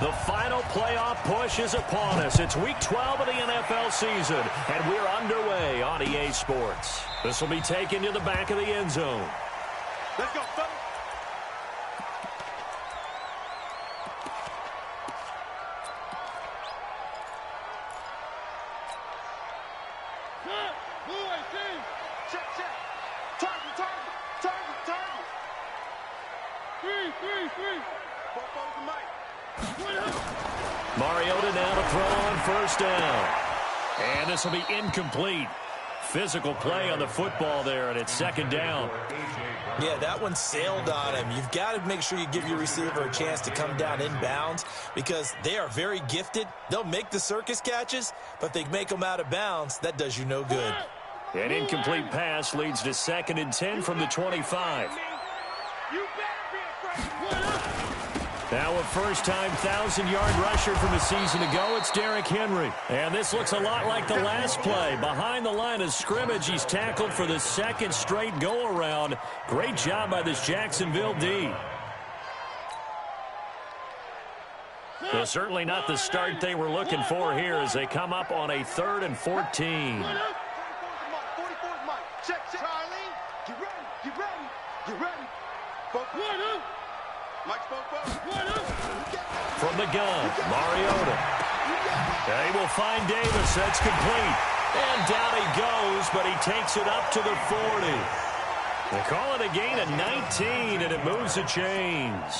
The final playoff push is upon us. It's Week 12 of the NFL season, and we're underway on EA Sports. This will be taken to the back of the end zone. Let's go, fellas. Mariota now to throw on first down. And this will be incomplete. Physical play on the football there, and it's second down. Yeah, that one sailed on him. You've got to make sure you give your receiver a chance to come down inbounds because they are very gifted. They'll make the circus catches, but if they make them out of bounds, that does you no good. An incomplete pass leads to 2nd and 10 from the 25. Now a first-time 1,000-yard rusher from a season ago, it's Derrick Henry. And this looks a lot like the last play. Behind the line of scrimmage, he's tackled for the second straight go-around. Great job by this Jacksonville D. So certainly not the start they were looking for here as they come up on a 3rd and 14. From the gun, Mariota. They will find Davis. That's complete. And down he goes, but he takes it up to the 40. They call it a gain of 19, and it moves the chains.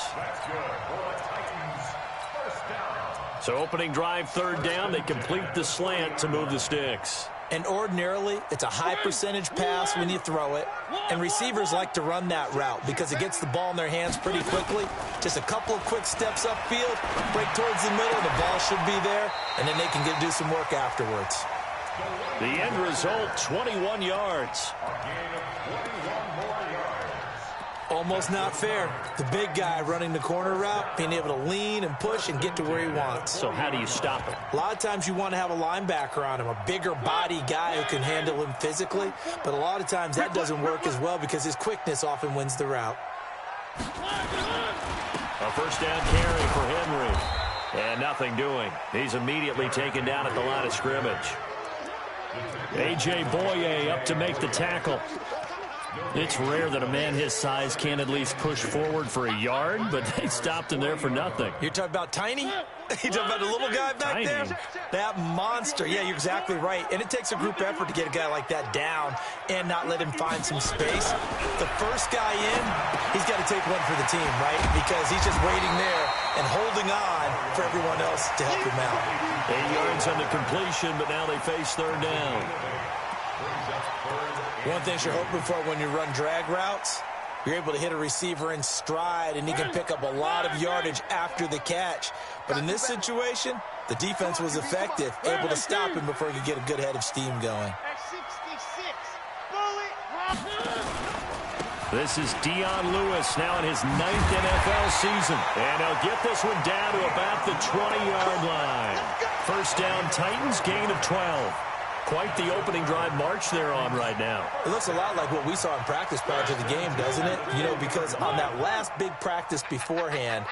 So opening drive, 3rd down. They complete the slant to move the sticks. And ordinarily, it's a high percentage pass when you throw it. And receivers like to run that route because it gets the ball in their hands pretty quickly. Just a couple of quick steps upfield, break towards the middle, the ball should be there, and then they can do some work afterwards. The end result, 21 yards. Almost not fair. The big guy running the corner route, being able to lean and push and get to where he wants. So how do you stop him? A lot of times you want to have a linebacker on him, a bigger body guy who can handle him physically. But a lot of times that doesn't work as well because his quickness often wins the route. A first down carry for Henry. And nothing doing. He's immediately taken down at the line of scrimmage. A.J. Boye up to make the tackle. It's rare that a man his size can't at least push forward for a yard, but they stopped him there for nothing. You're talking about Tiny? You're talking about the little guy back there? That monster. Yeah, you're exactly right. And it takes a group effort to get a guy like that down and not let him find some space. The first guy in, he's got to take one for the team, right? Because he's just waiting there and holding on for everyone else to help him out. 8 yards on the completion, but now they face 3rd down. One thing you're hoping for when you run drag routes, you're able to hit a receiver in stride, and he can pick up a lot of yardage after the catch. But in this situation, the defense was effective, able to stop him before he could get a good head of steam going. This is Dion Lewis now in his 9th NFL season. And he'll get this one down to about the 20-yard line. First down, Titans, gain of 12. Quite the opening drive march they're on right now. It looks a lot like what we saw in practice prior to the game, doesn't it? You know, because on that last big practice beforehand,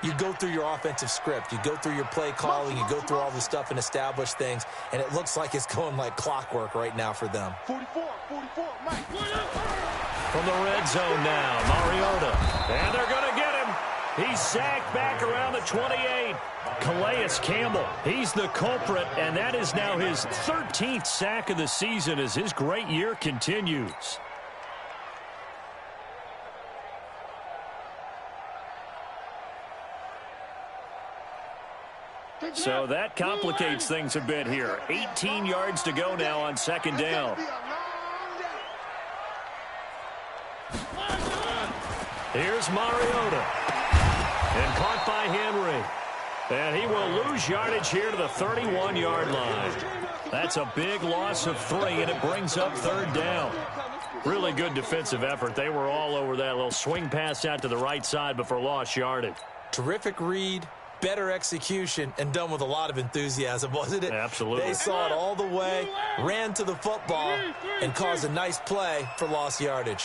you go through your offensive script. You go through your play calling. You go through all the stuff and establish things. And it looks like it's going like clockwork right now for them. 44, Mike. From the red zone now, Mariota. And they're going to get him. He's sacked back around the 28. Calais Campbell, he's the culprit, and that is now his 13th sack of the season as his great year continues. So that complicates things a bit here. 18 yards to go now on 2nd down. Here's Mariota. And caught by Henry. And he will lose yardage here to the 31-yard line. That's a big loss of 3, and it brings up 3rd down. Really good defensive effort. They were all over that little swing pass out to the right side before lost yardage. Terrific read, better execution, and done with a lot of enthusiasm, wasn't it? Absolutely. They saw it all the way, ran to the football, and caused a nice play for lost yardage.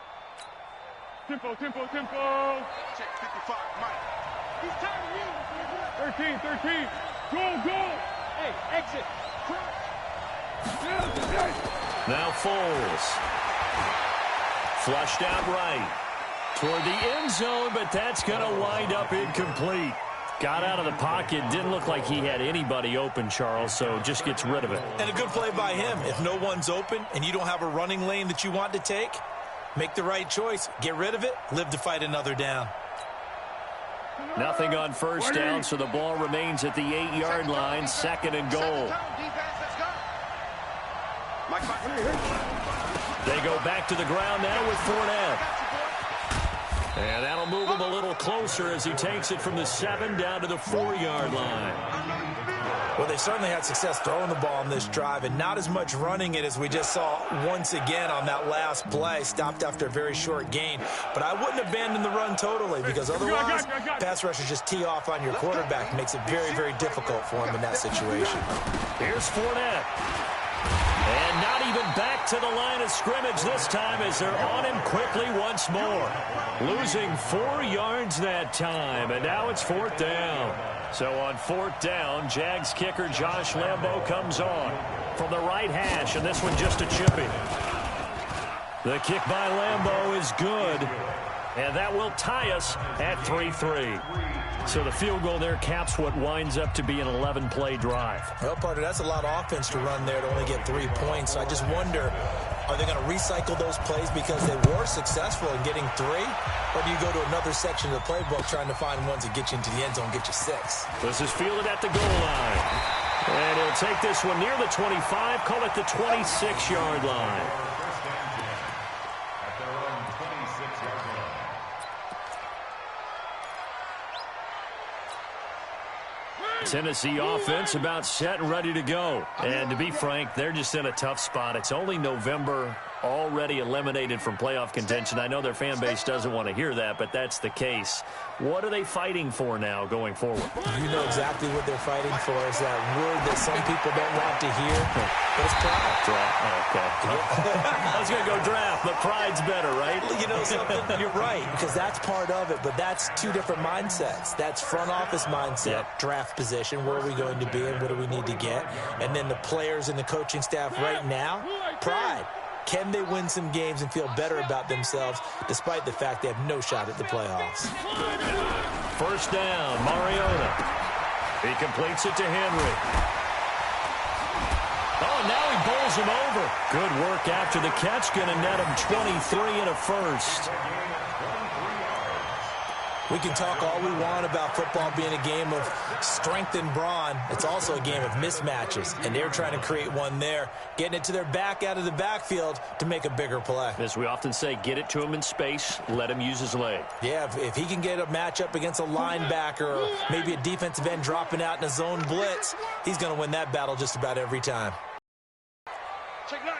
Tempo. Check 55, Mike. He's tired of you. 13. Go. Hey, exit. Now Foles. Flushed out right. Toward the end zone, but that's going to wind up incomplete. Got out of the pocket. Didn't look like he had anybody open, Charles, so just gets rid of it. And a good play by him. If no one's open and you don't have a running lane that you want to take, make the right choice. Get rid of it. Live to fight another down. Nothing on first down, so the ball remains at the 8-yard line. 2nd and goal. They go back to the ground now with Fournette. And that'll move him a little closer as he takes it from the 7 down to the 4-yard line. Well, they certainly had success throwing the ball on this drive and not as much running it as we just saw once again on that last play. Stopped after a very short gain. But I wouldn't abandon the run totally because otherwise pass rushers just tee off on your quarterback. Makes it very, very difficult for him in that situation. Here's Fournette. And not even back to the line of scrimmage this time as they're on him quickly once more. Losing 4 yards that time, and now it's 4th down. So on 4th down, Jags kicker Josh Lambo comes on from the right hash, and this one just a chippy. The kick by Lambo is good, and that will tie us at 3-3. So the field goal there caps what winds up to be an 11-play drive. Well, partner, that's a lot of offense to run there to only get 3 points. I just wonder, are they going to recycle those plays because they were successful in getting 3? Or do you go to another section of the playbook trying to find ones that get you into the end zone and get you 6? This is fielded at the goal line. And he'll take this one near the 25, call it the 26-yard line. Tennessee offense about set and ready to go. And to be frank, they're just in a tough spot. It's only November, already eliminated from playoff contention. I know their fan base doesn't want to hear that, but that's the case. What are they fighting for now going forward? You know exactly what they're fighting for. Is that word that some people don't want to hear. But it's pride. Draft. Oh, okay. I was going to go draft, but pride's better, right? You know something? You're right, because that's part of it, but that's 2 different mindsets. That's front office mindset, draft position, where are we going to be and what do we need to get? And then the players and the coaching staff right now, pride. Can they win some games and feel better about themselves despite the fact they have no shot at the playoffs? First down, Mariota. He completes it to Henry. Oh, now he bowls him over. Good work after the catch. Going to net him 23 and a first. We can talk all we want about football being a game of strength and brawn. It's also a game of mismatches, and they're trying to create one there, getting it to their back out of the backfield to make a bigger play. As we often say, get it to him in space, let him use his leg. Yeah, if he can get a matchup against a linebacker or maybe a defensive end dropping out in a zone blitz, he's going to win that battle just about every time. Check 9.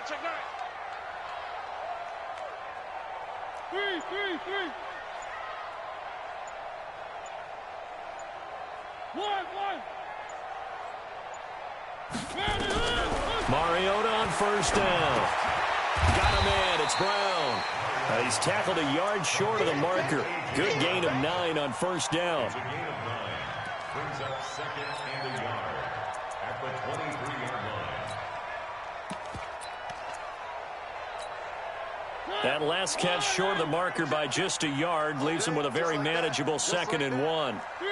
3. 1. Mariota on first down. Got a man. It's Brown. He's tackled a yard short of the marker. Good gain of 9 on first down. A gain of 9 brings up 2nd and a yard at the 23-yard line. That last catch short of the marker by just a yard leaves him with a very manageable 2nd and 1. 3.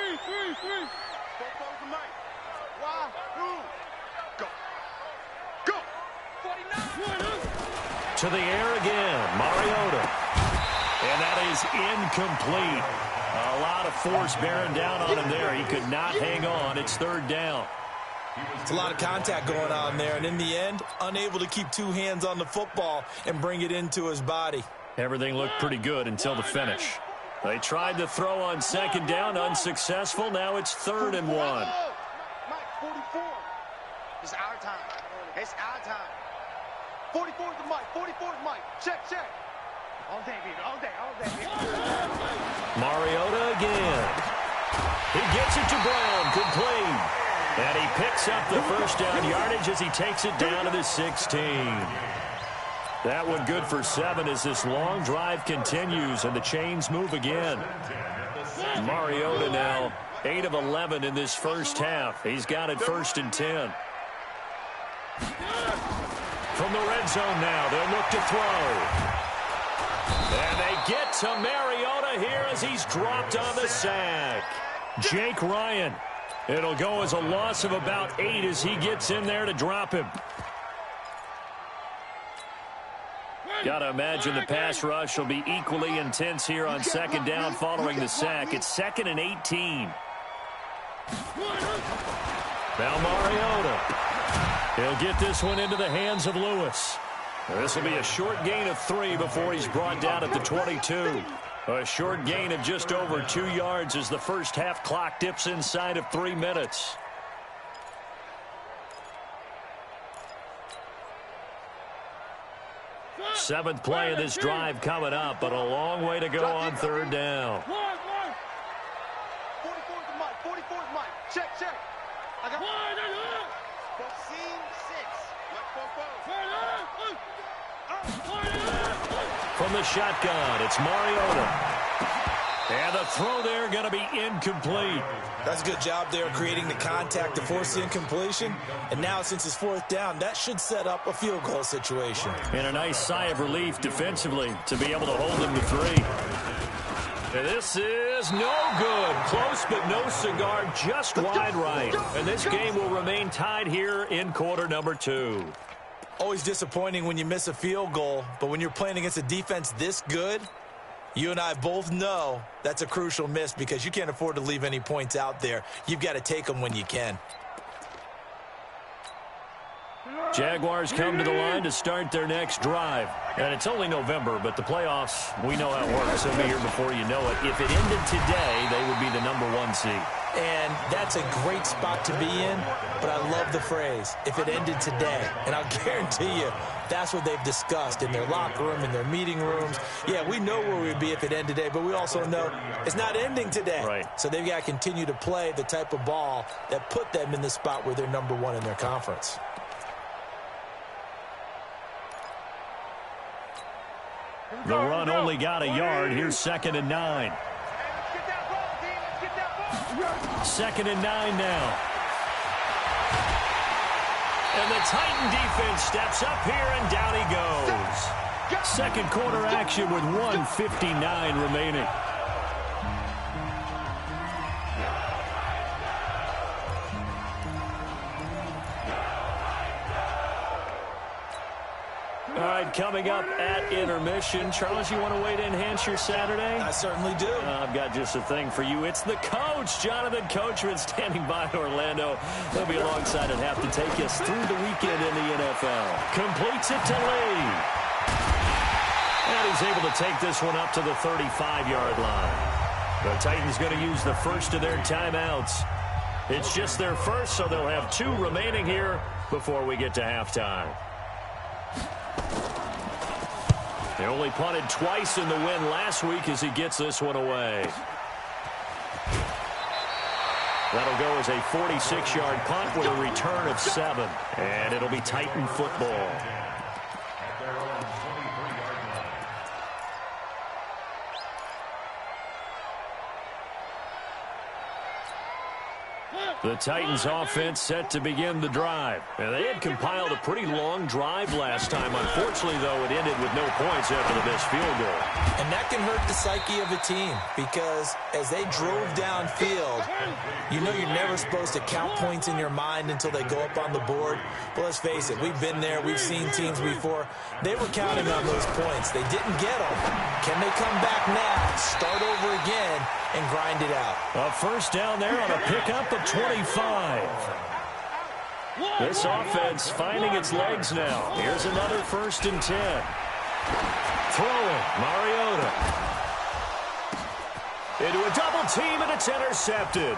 To the air again, Mariota. And that is incomplete. A lot of force bearing down on him there. He could not hang on. It's 3rd down. It's a lot of contact going on there, and in the end, unable to keep 2 hands on the football and bring it into his body. Everything looked pretty good until the finish. They tried to throw on 2nd down, unsuccessful. Now it's 3rd and 1. Mike, 44. It's our time. It's our time. 44 is the Mike. 44 is Mike. Check. All day, baby. All day, baby. Mariota again. He gets it to Brown. Complete. And he picks up the first down yardage as he takes it down to the 16. That one good for 7 as this long drive continues and the chains move again. Mariota now 8 of 11 in this first half. He's got it 1st and 10. From the red zone now, they'll look to throw. And they get to Mariota here as he's dropped on the sack. Jake Ryan. It'll go as a loss of about 8 as he gets in there to drop him. Got to imagine the pass rush will be equally intense here on 2nd down following the sack. It's 2nd and 18. Now Mariota. He'll get this one into the hands of Lewis. This will be a short gain of 3 before he's brought down at the 22. A short gain of just over 2 yards as the first half clock dips inside of 3 minutes. Seventh play of this drive coming up, but a long way to go on 3rd down. 44's Mike. 44's Mike. Check. I got 14-6. From the shotgun, it's Mariota. And the throw there going to be incomplete. That's a good job there creating the contact to force the incompletion. And now since it's 4th down, that should set up a field goal situation. And a nice sigh of relief defensively to be able to hold him to 3. And this is no good. Close but no cigar, just wide right. And this game will remain tied here in quarter number 2. Always disappointing when you miss a field goal, but when you're playing against a defense this good, you and I both know that's a crucial miss because you can't afford to leave any points out there. You've got to take them when you can. Jaguars come to the line to start their next drive. And it's only November, but the playoffs, we know how it works. They'll be here before you know it. If it ended today, they would be the #1 seed. And that's a great spot to be in, but I love the phrase, if it ended today. And I'll guarantee you, that's what they've discussed in their locker room, in their meeting rooms. Yeah, we know where we'd be if it ended today, but we also know it's not ending today. Right. So they've got to continue to play the type of ball that put them in the spot where they're #1 in their conference. The run only got a yard. Here's 2nd and 9. 2nd and 9 now. And the Titan defense steps up here, and down he goes. Second quarter action with 1:59 remaining. All right, coming up at intermission. Charles, you want to wait to enhance your Saturday? I certainly do. I've got just a thing for you. It's the coach, Jonathan Coachman, standing by in Orlando. He'll be alongside and have to take us through the weekend in the NFL. Completes it to Lee. And he's able to take this one up to the 35-yard line. The Titans going to use the first of their timeouts. It's just their first, so they'll have 2 remaining here before we get to halftime. They only punted twice in the win last week as he gets this one away. That'll go as a 46-yard punt with a return of 7. And it'll be Titan football. The Titans offense set to begin the drive. And they had compiled a pretty long drive last time. Unfortunately, though, it ended with no points after the missed field goal. And that can hurt the psyche of a team because as they drove downfield, you know you're never supposed to count points in your mind until they go up on the board. But let's face it, we've been there. We've seen teams before. They were counting on those points. They didn't get them. Can they come back now, start over again, and grind it out? A first down there on a pickup of 25. This offense finding its legs now. Here's another 1st and 10. Throwing, Mariota. Into a double team, and it's intercepted.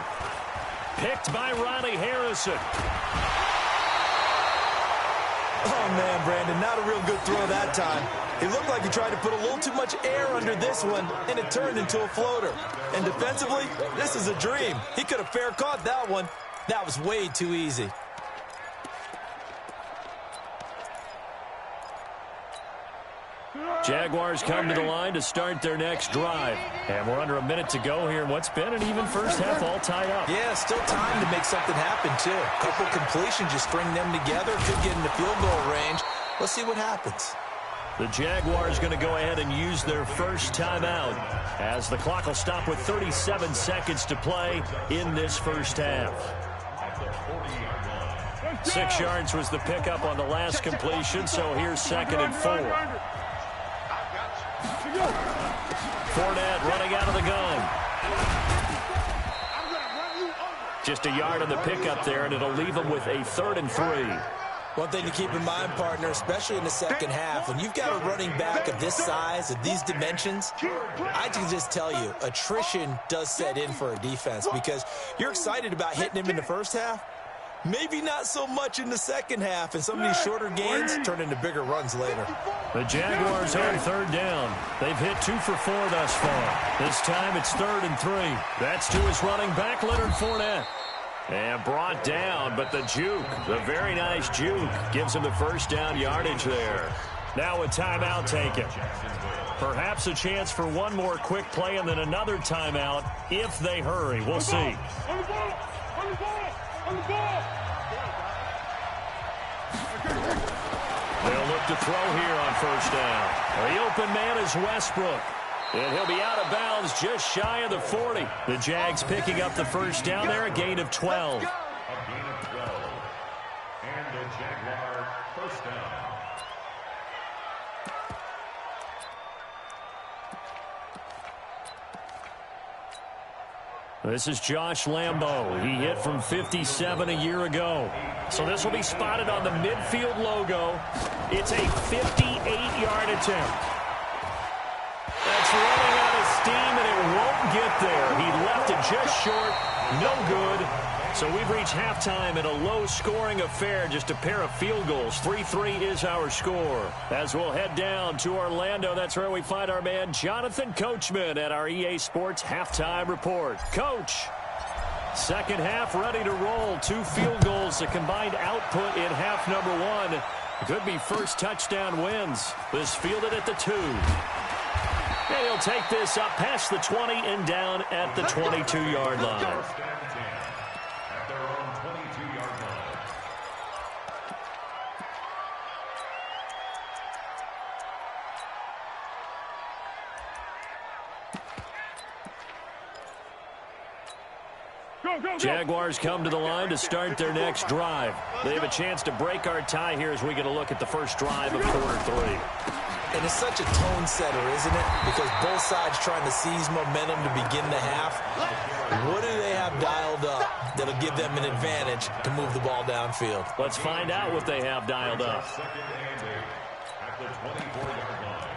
Picked by Ronnie Harrison. Oh, man, Brandon, not a real good throw that time. It looked like he tried to put a little too much air under this one, and it turned into a floater. And defensively, this is a dream. He could have fair caught that one. That was way too easy. Jaguars come to the line to start their next drive. And we're under a minute to go here in what's been an even first half, all tied up. Yeah, still time to make something happen, too. A couple completions, just string them together. Could get into field goal range. Let's see what happens. The Jaguars going to go ahead and use their first timeout as the clock will stop with 37 seconds to play in this first half. 6 yards was the pickup on the last completion, so here's 2nd and 4. Fournette running out of the gun. Just a yard on the pickup there, and it'll leave them with a 3rd and 3. One thing to keep in mind, partner, especially in the second half, when you've got a running back of this size, of these dimensions, I can just tell you, attrition does set in for a defense because you're excited about hitting him in the first half. Maybe not so much in the second half, and some of these shorter gains turn into bigger runs later. The Jaguars on 3rd down. They've hit 2 for 4 thus far. This time it's 3rd and 3. That's to his running back, Leonard Fournette. And brought down, but the juke, the very nice juke, gives him the first down yardage there. Now a timeout taken. Perhaps a chance for one more quick play and then another timeout if they hurry. We'll see. On the ball! On the ball! On the ball! They'll look to throw here on first down. The open man is Westbrook. And he'll be out of bounds just shy of the 40. The Jags picking up the first down there, a gain of 12. A gain of 12. And the Jaguar first down. This is Josh Lambo. He hit from 57 a year ago. So this will be spotted on the midfield logo. It's a 58-yard attempt. That's running out of steam, and it won't get there. He left it just short. No good. So we've reached halftime in a low-scoring affair, just a pair of field goals. 3-3 is our score. As we'll head down to Orlando, that's where we find our man Jonathan Coachman at our EA Sports Halftime Report. Coach, second half ready to roll. 2 field goals, a combined output in half number 1. Could be first touchdown wins. This fielded at the 2. And he'll take this up past the 20 and down at the 22-yard line. First and 10 at their own 22-yard line. Jaguars come to the line to start their next drive. They have a chance to break our tie here as we get a look at the first drive of quarter 3. And it's such a tone setter, isn't it? Because both sides trying to seize momentum to begin the half. What do they have dialed up that'll give them an advantage to move the ball downfield? Let's find out what they have dialed up. Second and 8 at the 24-yard line.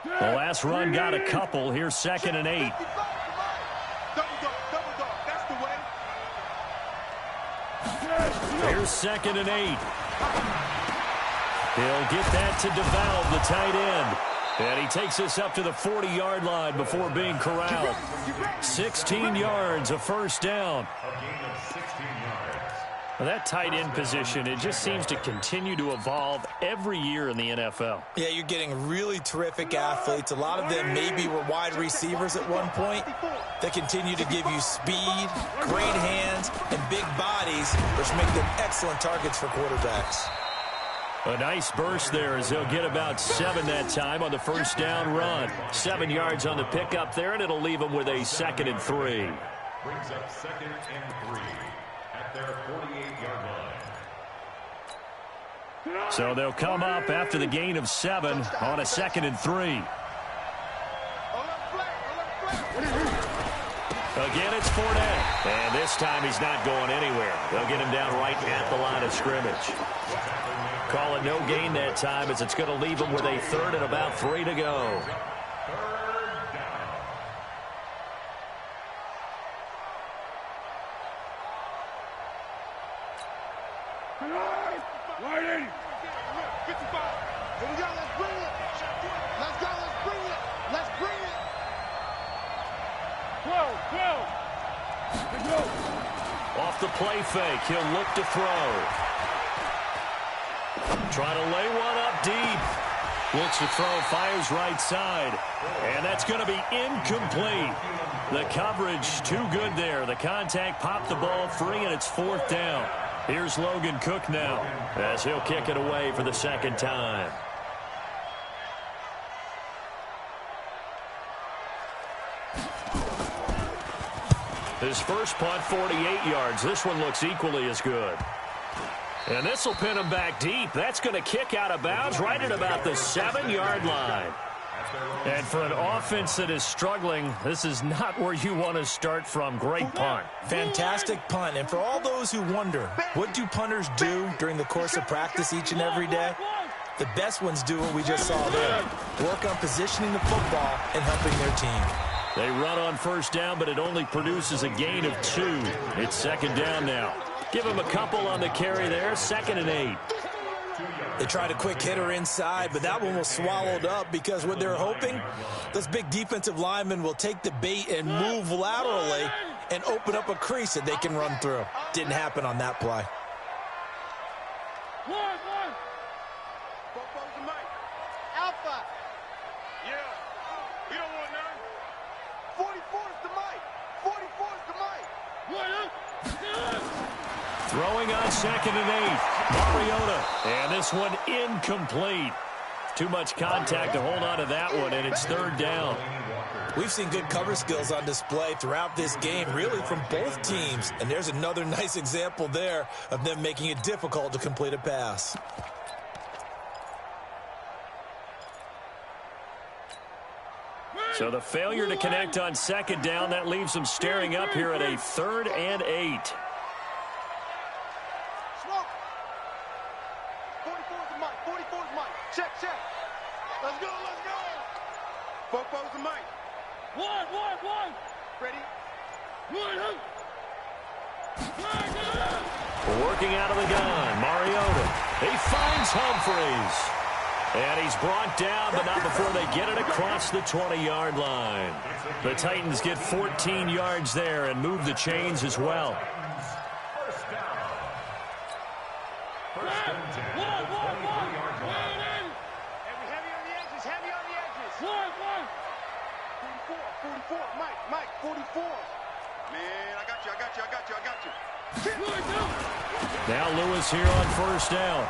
The last run got a couple. Here's 2nd and 8. Double dog, that's the way. Here's 2nd and 8. He'll get that to DeValve, the tight end. And he takes us up to the 40-yard line before being corralled. 16 yards, a first down. A gain of 16 yards. Well, that tight end position, it just seems to continue to evolve every year in the NFL. Yeah, you're getting really terrific athletes. A lot of them maybe were wide receivers at one point. They continue to give you speed, great hands, and big bodies, which make them excellent targets for quarterbacks. A nice burst there as he'll get about 7 that time on the first down run. 7 yards on the pickup there, and it'll leave him with a 2nd and 3. Brings up 2nd and 3 at their 48-yard line. So they'll come up after the gain of 7 on a 2nd and 3. Again, it's Fournette. And this time he's not going anywhere. They'll get him down right at the line of scrimmage. Call it no gain that time as it's going to leave him with a 3rd and about 3 to go. Waiting. 55. Here we go. Let's bring it. Let's go. Let's bring it. Let's bring it. 12. Off the play fake, he'll look to throw. Trying to lay one up deep. Looks to throw, fires right side. And that's going to be incomplete. The coverage too good there. The contact popped the ball free, and it's 4th down. Here's Logan Cook now as he'll kick it away for the 2nd time. His first punt, 48 yards. This one looks equally as good. And this will pin him back deep. That's going to kick out of bounds right at about the 7-yard line. And for an offense that is struggling, this is not where you want to start from. Great punt. Fantastic punt. And for all those who wonder, what do punters do during the course of practice each and every day? The best ones do what we just saw there. Work on positioning the football and helping their team. They run on first down, but it only produces a gain of 2. It's 2nd down now. Give him a couple on the carry there. 2nd and 8. They tried a quick hitter inside, but that one was swallowed up because what they're hoping, those big defensive linemen will take the bait and move laterally and open up a crease that they can run through. Didn't happen on that play. Alpha. Yeah. You don't want none. 44 is the mic. 44 is the mic. Throwing on 2nd and 8. Mariota. And this one incomplete. Too much contact to hold on to that one, and it's 3rd down. We've seen good cover skills on display throughout this game, really from both teams. And there's another nice example there of them making it difficult to complete a pass. So the failure to connect on 2nd down, that leaves them staring up here at a 3rd and 8. Smoke. 44 is the mic. 44 is the mic. Check. Let's go. Four is the mic. One. Ready? Working out of the gun, Mariota. He finds Humphreys. And he's brought down, but not before they get it across the 20-yard line. The Titans get 14 yards there and move the chains as well. First down. First and 10. Heavy on the edges. 44. Mike. 44. Man, I got you. Now Lewis here on first down.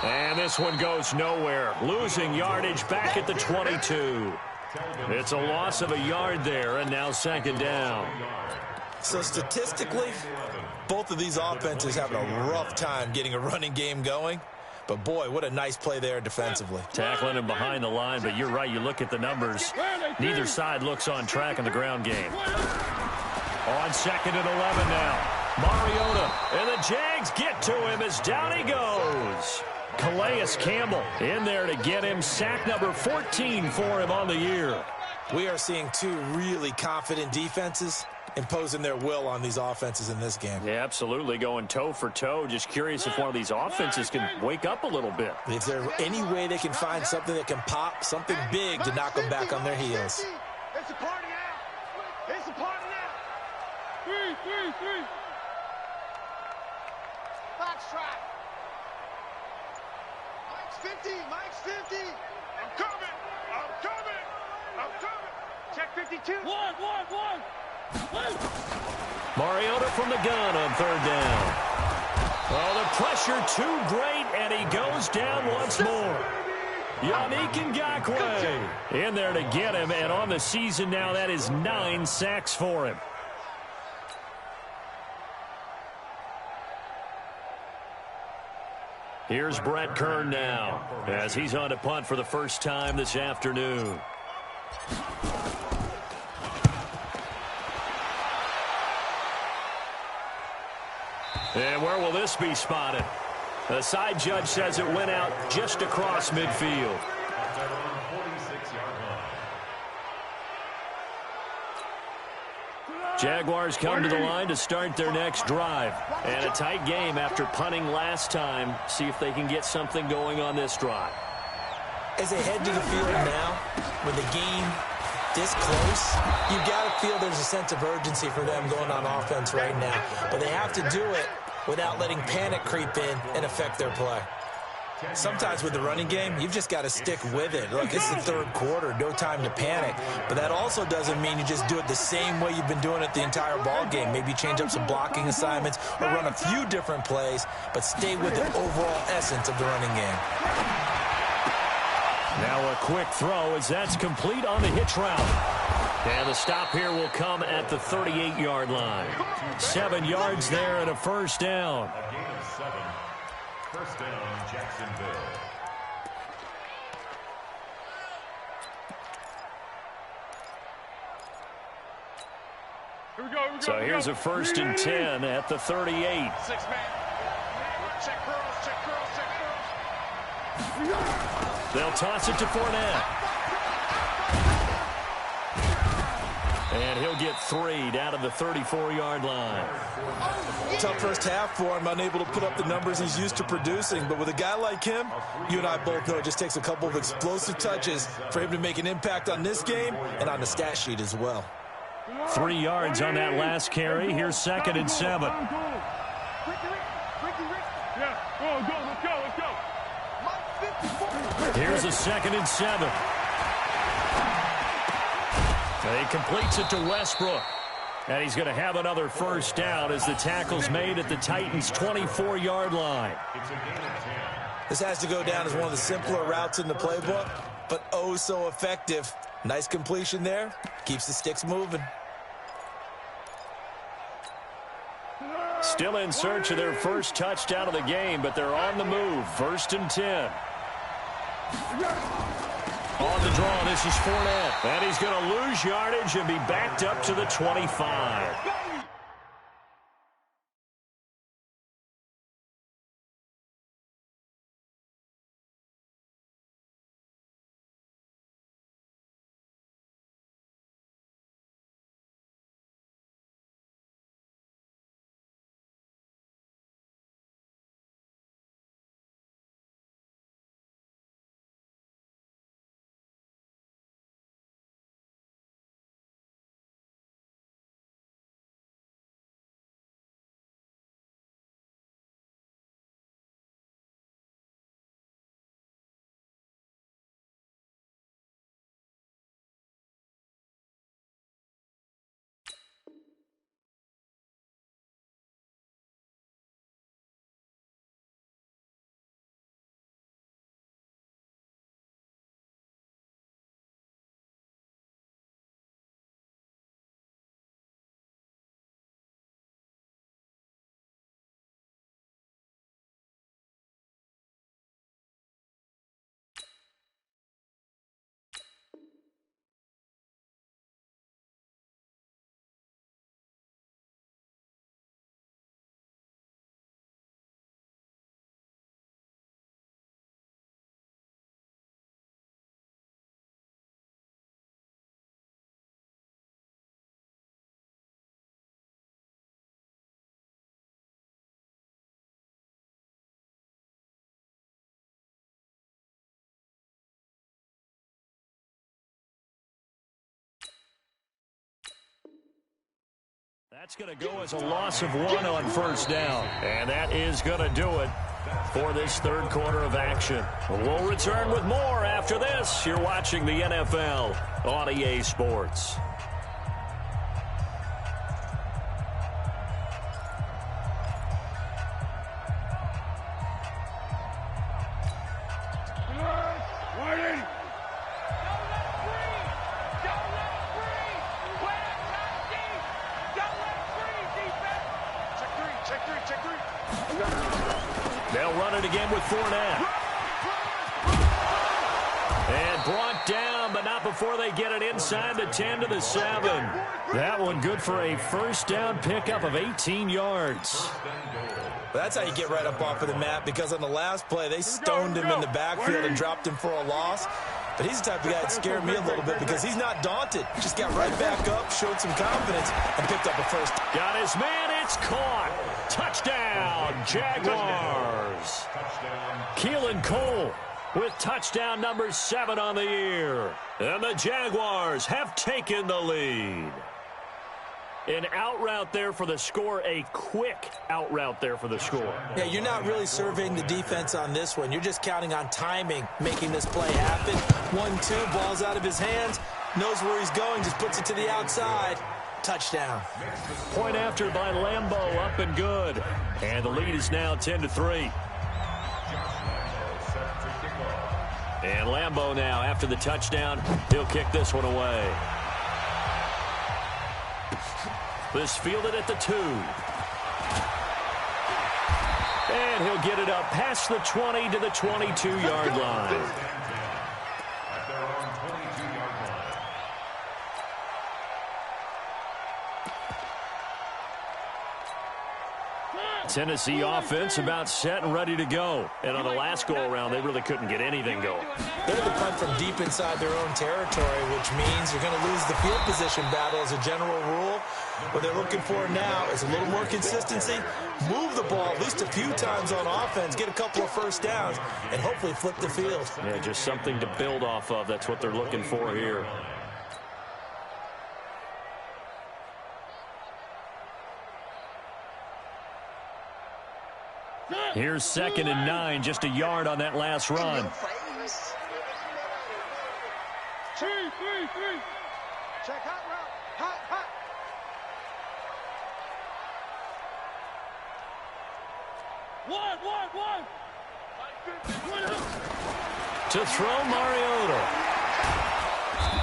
And this one goes nowhere. Losing yardage back at the 22. It's a loss of a yard there, and now 2nd down. So statistically, both of these offenses having a rough time getting a running game going. But, boy, what a nice play there defensively. Tackling him behind the line, but you're right. You look at the numbers. Neither side looks on track in the ground game. On 2nd and 11 now. Mariota, and the Jags get to him as down he goes. Calais Campbell in there to get him. Sack number 14 for him on the year. We are seeing two really confident defenses imposing their will on these offenses in this game. Yeah, absolutely, going toe for toe. Just curious if one of these offenses can wake up a little bit. Is there any way they can find something that can pop, something big to knock them back on their heels? It's a party now. It's a party now. Three. Fox track. Mike's 50. I'm coming. Check 52. One. Mariota from the gun on 3rd down. Oh, the pressure too great, and he goes down once more. Yannick Ngakoue in there to get him, and on the season now, that is 9 sacks for him. Here's Brett Kern now, as he's on to punt for the first time this afternoon. And where will this be spotted? The side judge says it went out just across midfield. Jaguars come to the line to start their next drive. And a tight game after punting last time. See if they can get something going on this drive. As they head to the field now, with the game this close, you got to feel there's a sense of urgency for them going on offense right now. But they have to do it without letting panic creep in and affect their play. Sometimes with the running game, you've just got to stick with it. Look, it's the third quarter, no time to panic. But that also doesn't mean you just do it the same way you've been doing it the entire ball game. Maybe change up some blocking assignments or run a few different plays, but stay with the overall essence of the running game. Now a quick throw as that's complete on the hitch route. And the stop here will come at the 38-yard line. 7 yards there and a first down. A gain of 7. First down, Jacksonville. So here's a 1st and 10 at the 38. 6-man. Check curls, check curls, check curls. They'll toss it to Fournette. And he'll get 3 down to the 34-yard line. Tough first half for him, unable to put up the numbers he's used to producing. But with a guy like him, you and I both know it just takes a couple of explosive touches for him to make an impact on this game and on the stat sheet as well. 3 yards on that last carry. Here's 2nd and 7. Here's a 2nd and 7. And he completes it to Westbrook. And he's going to have another first down as the tackle's made at the Titans' 24-yard line. This has to go down as one of the simpler routes in the playbook, but oh so effective. Nice completion there. Keeps the sticks moving. Still in search of their first touchdown of the game, but they're on the move. 1st and 10. On the draw, this is Fournette. And he's going to lose yardage and be backed up to the 25. That's going to go as a loss of 1 on first down. And that is going to do it for this third quarter of action. We'll return with more after this. You're watching the NFL on EA Sports. They'll run it again with Fournette. And brought down, but not before they get it inside the 10 to the 7. That one good for a first down pickup of 18 yards. That's how you get right up off of the mat, because on the last play, they stoned him in the backfield and dropped him for a loss. But he's the type of guy that scared me a little bit because he's not daunted. Just got right back up, showed some confidence, and picked up a first. Got his man, it's caught. Touchdown, Jaguars. Keelan Cole with touchdown number 7 on the year. And the Jaguars have taken the lead. An out route there for the score, a quick out route there for the score. Yeah, you're not really surveying the defense on this one. You're just counting on timing, making this play happen. 1-2, ball's out of his hands, knows where he's going, just puts it to the outside. Touchdown. Point after by Lambeau, up and good. And the lead is now 10-3. And Lambeau now, after the touchdown, he'll kick this one away. This fielded at the 2. And he'll get it up past the 20 to the 22-yard line. At their own 22-yard line. Tennessee offense about set and ready to go. And on the last go-around, they really couldn't get anything going. They're the punt from deep inside their own territory, which means you're going to lose the field position battle as a general rule. What they're looking for now is a little more consistency, move the ball at least a few times on offense, get a couple of first downs, and hopefully flip the field. Yeah, just something to build off of. That's what they're looking for here. Here's 2nd and 9, just a yard on that last run. 3. Check hot route. Hot. One. To throw Mariota.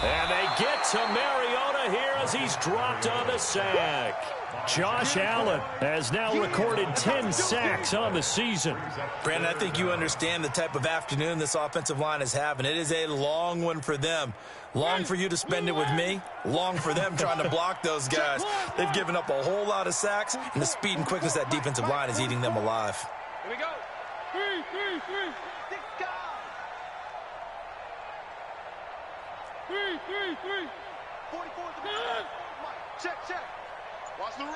And they get to Mariota here as he's dropped on the sack. Josh Allen has now recorded 10 sacks on the season. Brandon, I think you understand the type of afternoon this offensive line is having. It is a long one for them. Long for you to spend it with me. Long for them trying to block those guys. They've given up a whole lot of sacks, and the speed and quickness of that defensive line is eating them alive. Here we go. 3. 44 to the check. Watch the run.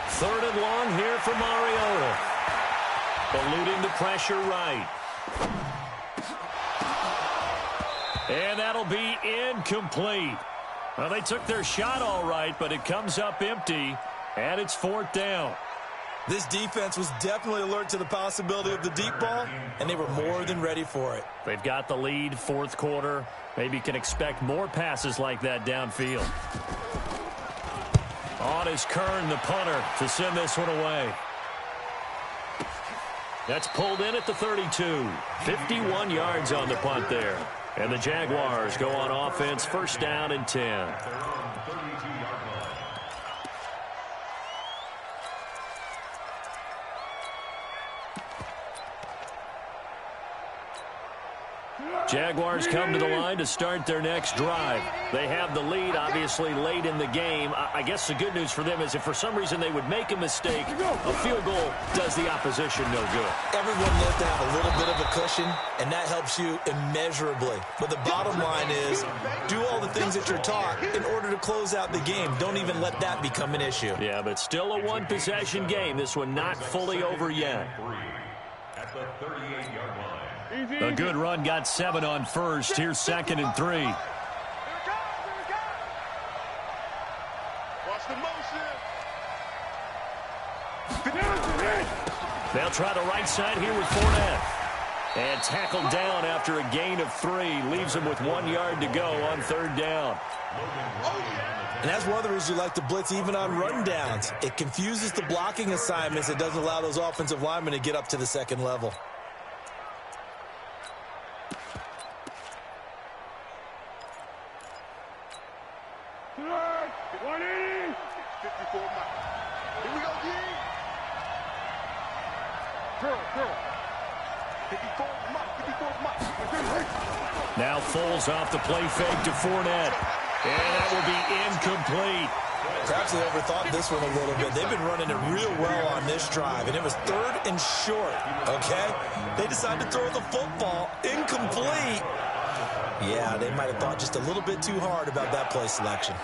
3rd and long here for Mariota. Eluding the pressure right. And that'll be incomplete. Well, they took their shot all right, but it comes up empty, and it's 4th down. This defense was definitely alert to the possibility of the deep ball, and they were more than ready for it. They've got the lead, 4th quarter. Maybe can expect more passes like that downfield. On is Kern, the punter, to send this one away. That's pulled in at the 32. 51 yards on the punt there. And the Jaguars go on offense, 1st down and 10. Jaguars come to the line to start their next drive. They have the lead, obviously, late in the game. I guess the good news for them is if for some reason they would make a mistake, a field goal does the opposition no good. Everyone loves to have a little bit of a cushion, and that helps you immeasurably. But the bottom line is, do all the things that you're taught in order to close out the game. Don't even let that become an issue. Yeah, but still a one-possession game. This one not fully over yet. At the 38-yard line. A good run got 7 on first. Here's 2nd and 3. Watch the motion. They'll try the right side here with Fournette. And tackled down after a gain of 3. Leaves him with 1 yard to go on 3rd down. And that's one of the reasons you like to blitz even on rundowns. It confuses the blocking assignments. It doesn't allow those offensive linemen to get up to the 2nd level. Now Foles off the play fake to Fournette. And that will be incomplete. Perhaps they overthought this one a little bit. They've been running it real well on this drive, and it was 3rd and short, okay? They decided to throw the football incomplete. Yeah, they might have thought just a little bit too hard about that play selection.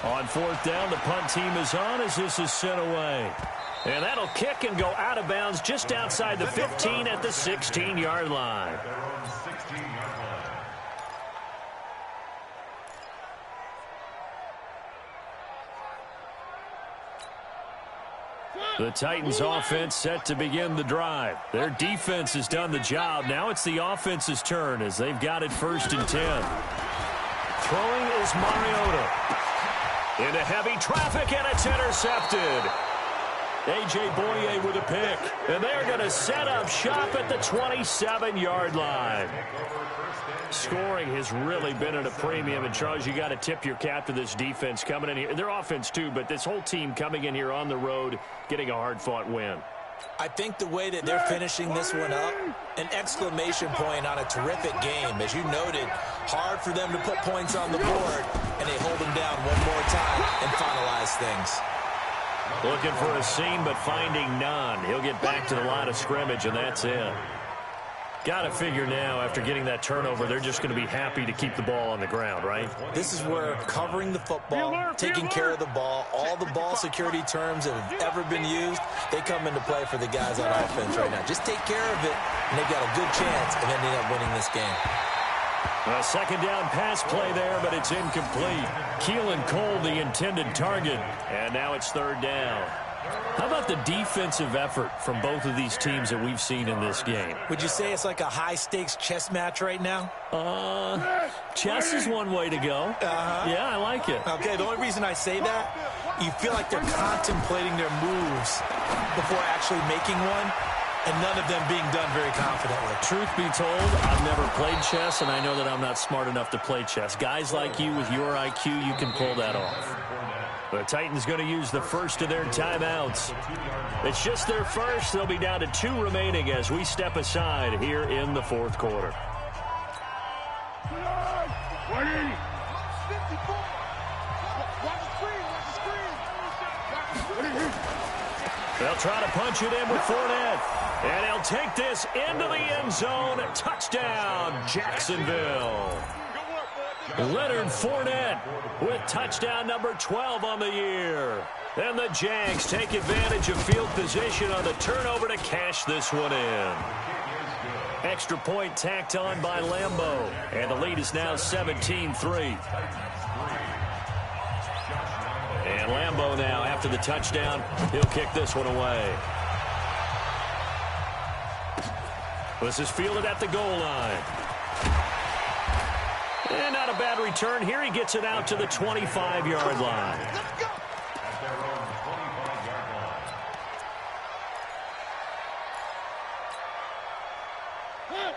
On fourth down, the punt team is on as this is sent away. And that'll kick and go out of bounds just outside the 15 at the 16-yard line. The Titans offense set to begin the drive. Their defense has done the job. Now it's the offense's turn as they've got it 1st and 10. Throwing is Mariota. Into heavy traffic, and it's intercepted. A.J. Boye with a pick. And they're going to set up shop at the 27-yard line. Scoring has really been at a premium. And, Charles, you got to tip your cap to this defense coming in here. Their offense, too, but this whole team coming in here on the road, getting a hard-fought win. I think the way that they're finishing this one up, an exclamation point on a terrific game. As you noted, hard for them to put points on the board, and they hold them down one more time and finalize things. Looking for a seam, but finding none. He'll get back to the line of scrimmage, and that's it. Got to figure now, after getting that turnover, they're just going to be happy to keep the ball on the ground, right? This is where covering the football, taking care of the ball, all the ball security terms that have ever been used, they come into play for the guys on offense right now. Just take care of it, and they've got a good chance of ending up winning this game. A second down pass play there, but it's incomplete. Keelan Cole, the intended target, and now it's 3rd down. How about the defensive effort from both of these teams that we've seen in this game? Would you say it's like a high-stakes chess match right now? Chess is one way to go. Yeah, I like it. Okay, the only reason I say that, you feel like they're contemplating their moves before actually making one, and none of them being done very confidently. Truth be told, I've never played chess, and I know that I'm not smart enough to play chess. Guys like you with your IQ, you can pull that off. The Titans going to use the first of their timeouts. It's just their first. They'll be down to 2 remaining as we step aside here in the 4th quarter. They'll try to punch it in with Fournette. And he'll take this into the end zone. Touchdown, Jacksonville. Leonard Fournette with touchdown number 12 on the year. And the Jags take advantage of field position on the turnover to cash this one in. Extra point tacked on by Lambeau. And the lead is now 17-3. And Lambeau now, after the touchdown, he'll kick this one away. This is fielded at the goal line. And not a bad return here. He gets it out to the 25-yard line.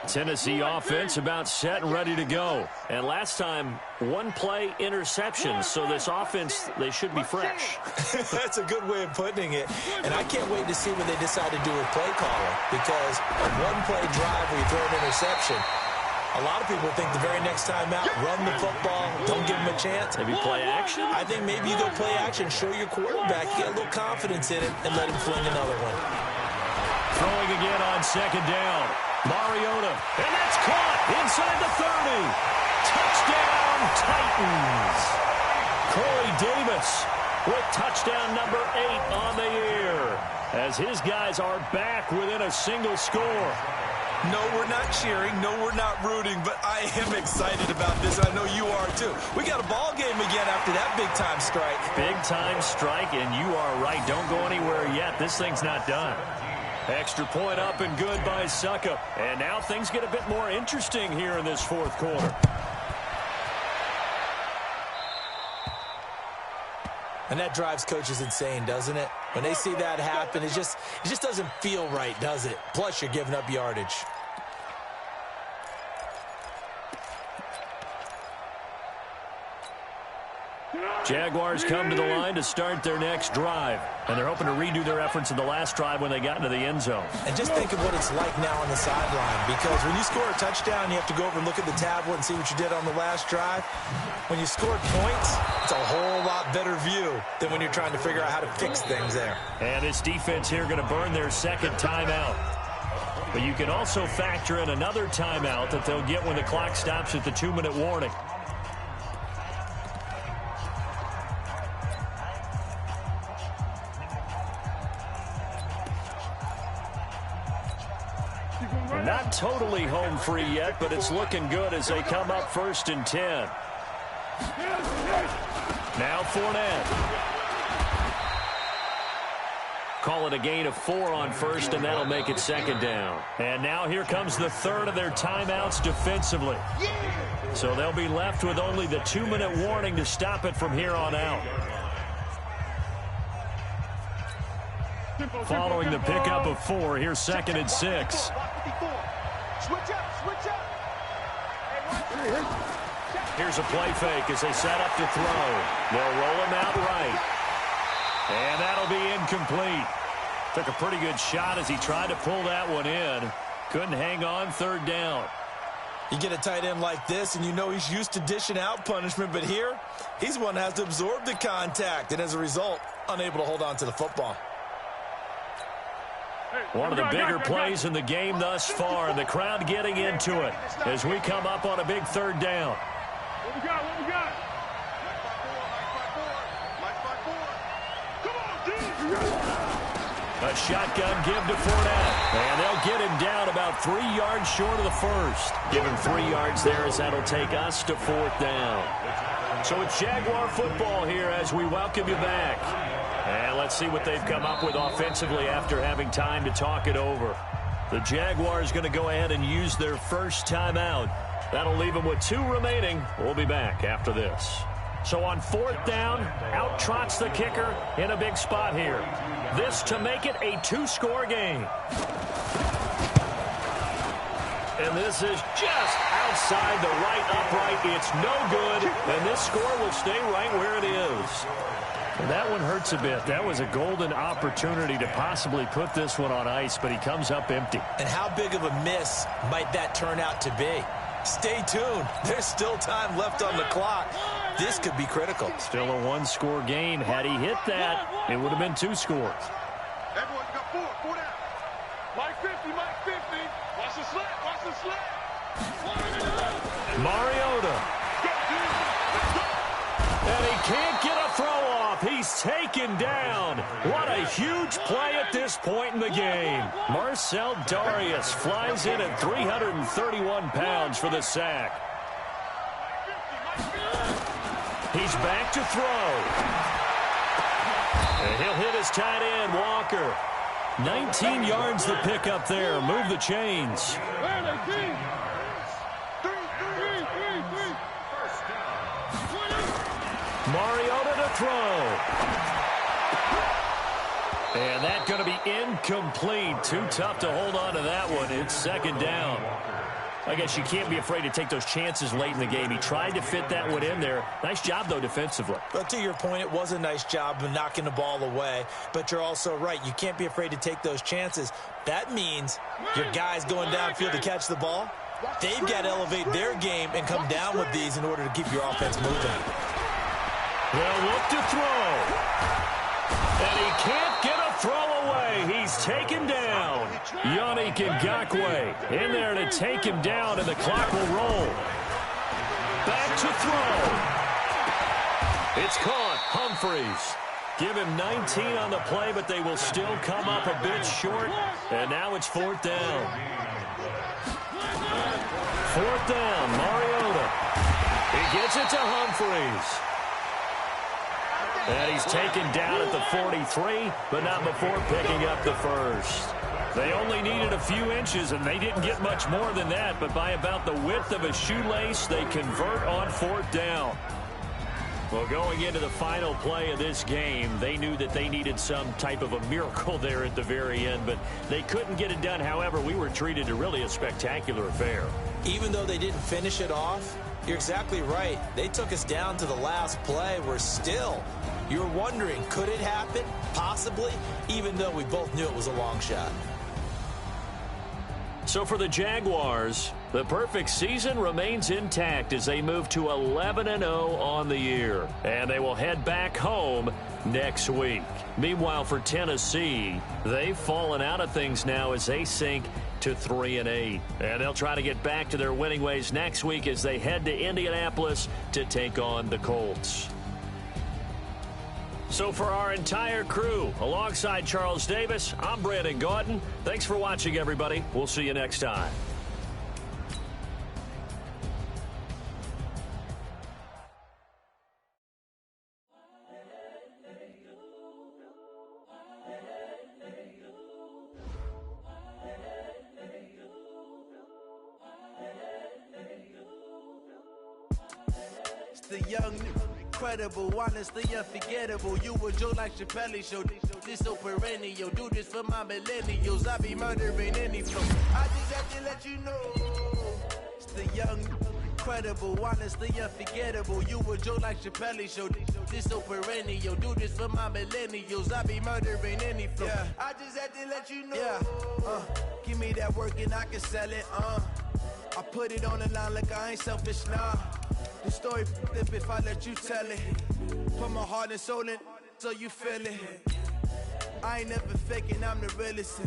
Tennessee offense about set and ready to go. And last time, 1 play interception. So this offense, they should be fresh. That's a good way of putting it. And I can't wait to see what they decide to do with play calling. Because a 1-play drive where you throw an interception, a lot of people think the very next time out, run the football, don't give them a chance. Maybe play action? I think maybe you go play action, show your quarterback, get a little confidence in it, and let him fling another one. Throwing again on 2nd down. Mariota, and that's caught inside the 30. Touchdown, Titans. Corey Davis with touchdown number 8 on the year, as his guys are back within a single score. No, we're not cheering. No, we're not rooting, but I am excited about this. I know you are, too. We got a ball game again after that big-time strike. Big-time strike, and you are right. Don't go anywhere yet. This thing's not done. Extra point up and good by Suckup. And now things get a bit more interesting here in this 4th quarter. And that drives coaches insane, doesn't it? When they see that happen, it just doesn't feel right, does it? Plus, you're giving up yardage. Jaguars come to the line to start their next drive. And they're hoping to redo their efforts in the last drive when they got into the end zone. And just think of what it's like now on the sideline. Because when you score a touchdown, you have to go over and look at the tablet and see what you did on the last drive. When you scored points, it's a whole lot better view than when you're trying to figure out how to fix things there. And this defense here going to burn their 2nd timeout. But you can also factor in another timeout that they'll get when the clock stops at the 2-minute warning. Not totally home free yet, but it's looking good as they come up 1st and 10. Now Fournette. Call it a gain of 4 on 1st, and that'll make it 2nd down. And now here comes the 3rd of their timeouts defensively. So they'll be left with only the 2-minute warning to stop it from here on out. Following the pickup of 4, here's 2nd and 6. Switch up. Here's a play fake as they set up to throw. They'll roll him out right. And that'll be incomplete. Took a pretty good shot as he tried to pull that one in. Couldn't hang on 3rd down. You get a tight end like this, and you know he's used to dishing out punishment, but here, he's the one that has to absorb the contact, and as a result, unable to hold on to the football. One of the bigger plays in the game thus far, and the crowd getting into it as we come up on a big 3rd down. What we got? A shotgun give to Fournette. And they'll get him down about 3 yards short of the 1st. Give him 3 yards there as that'll take us to 4th down. So it's Jaguar football here as we welcome you back. And let's see what they've come up with offensively after having time to talk it over. The Jaguars going to go ahead and use their first timeout. That'll leave them with 2 remaining. We'll be back after this. So on 4th down, out trots the kicker in a big spot here. This to make it a 2-score game. And this is just outside the right upright. It's no good, and this score will stay right where it is. And that one hurts a bit. That was a golden opportunity to possibly put this one on ice, but he comes up empty. And how big of a miss might that turn out to be? Stay tuned. There's still time left on the clock. This could be critical. Still a 1-score game. Had he hit that, it would have been 2 scores. Everyone's got 4 down. Mike 50. Watch the slap. Mariota. And he can't get a throw off. He's taken down. What a huge play at this point in the game. Marcel Darius flies in at 331 pounds for the sack. He's back to throw. And he'll hit his tight end, Walker. 19 yards to pick up there. Move the chains. Mariota to throw. And that's going to be incomplete. Too tough to hold on to that one. It's 2nd down. I guess you can't be afraid to take those chances late in the game. He tried to fit that one in there. Nice job, though, defensively. But to your point, it was a nice job of knocking the ball away. But you're also right. You can't be afraid to take those chances. That means your guys going downfield to catch the ball, they've got to elevate their game and come down with these in order to keep your offense moving. They'll look to throw. And he can't get a throw away. He's taken down. Yannick Ngakoue in there to take him down, and the clock will roll. Back to throw. It's caught. Humphreys. Give him 19 on the play, but they will still come up a bit short. And now it's 4th down. 4th down, Mariota. He gets it to Humphreys. And he's taken down at the 43, but not before picking up the 1st. They only needed a few inches, and they didn't get much more than that, but by about the width of a shoelace, they convert on 4th down. Well, going into the final play of this game, they knew that they needed some type of a miracle there at the very end, but they couldn't get it done. However, we were treated to really a spectacular affair. Even though they didn't finish it off, you're exactly right. They took us down to the last play. We're still, you're wondering, could it happen? Possibly, even though we both knew it was a long shot. So for the Jaguars, the perfect season remains intact as they move to 11-0 on the year. And they will head back home next week. Meanwhile, for Tennessee, they've fallen out of things now as they sink to 3-8. And they'll try to get back to their winning ways next week as they head to Indianapolis to take on the Colts. So for our entire crew, alongside Charles Davis, I'm Brandon Gaudin. Thanks for watching, everybody. We'll see you next time. The young, incredible, honestly unforgettable. You a Joe like Chappelle show. This so perennial. Do this for my millennials. I be murdering any flow. I just have to let you know. It's the young, incredible, honestly unforgettable. You a Joe like Chappelle show. This so perennial. Do this for my millennials. I be murdering any flow. Yeah. I just have to let you know. Yeah. Give me that work and I can sell it. I put it on the line like I ain't selfish, nah. The story flip if I let you tell it. Put my heart and soul in so you feel it. I ain't never faking, I'm the realest.